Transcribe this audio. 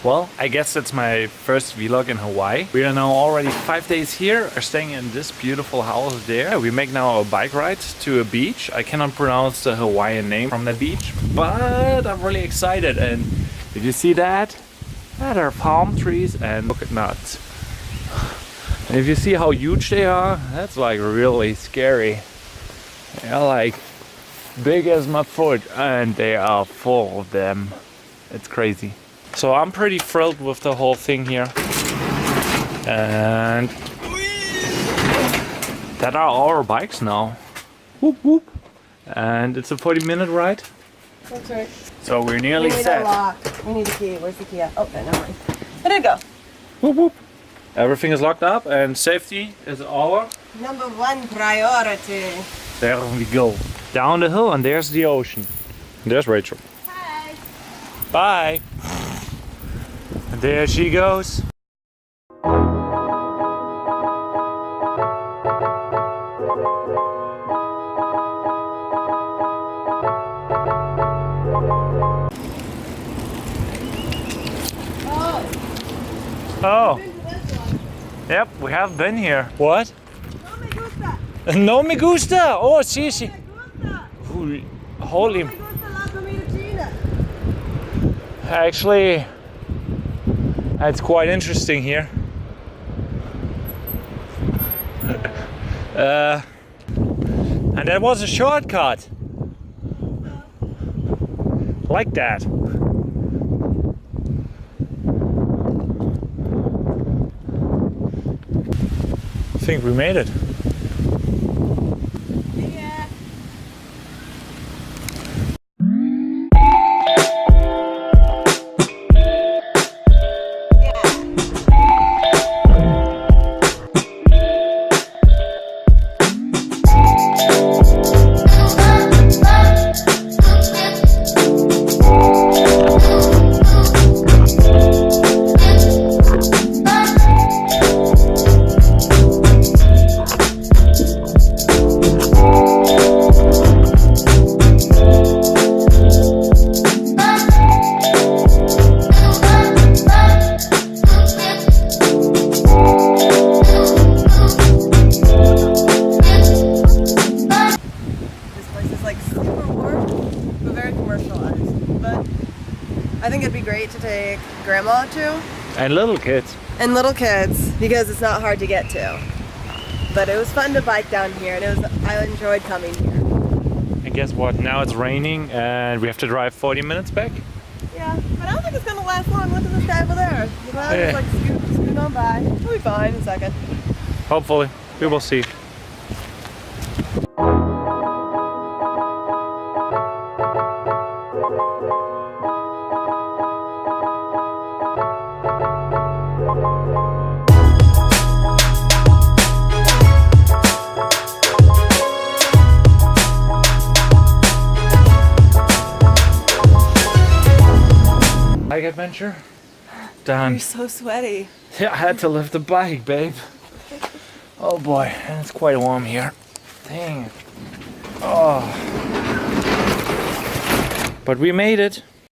Well, I guess it's my first vlog in Hawaii. We are now already 5 days here, are staying in this beautiful house there. We make now a bike ride to a beach. I cannot pronounce the Hawaiian name from the beach, but I'm really excited. And did you see that? That are palm trees and coconuts. And if you see how huge they are, that's like really scary. They're like big as my foot and they are full of them. It's crazy. So I'm pretty thrilled with the whole thing here. And that are our bikes now. Whoop whoop. And it's a 40-minute ride. That's right. So we're nearly set. We need a lock. We need a key. Where's the key at? Oh, never mind. There you go. Whoop whoop. Everything is locked up and safety is our #1 priority. There we go. Down the hill and there's the ocean. There's Rachel. Hi. Bye. And there she goes. Oh. Yep, we have been here. What? No me gusta. No me gusta. Oh, sí, sí. Me gusta. Holy. No me gusta la comida china. Actually, it's quite interesting here. And that was a shortcut. Like that. I think we made it. Yeah. I think it'd be great to take grandma to. And little kids. And little kids, because it's not hard to get to. But it was fun to bike down here, and I enjoyed coming here. And guess what? Now it's raining and we have to drive 40 minutes back. Yeah, but I don't think it's gonna last long. Look at this guy over there. The cloud is like scooting on by. We'll be fine in a second. Hopefully. We will see. Bike adventure done. You're so sweaty. Yeah, I had to lift the bike, babe. Oh boy, and it's quite warm here. Dang it. Oh. But we made it.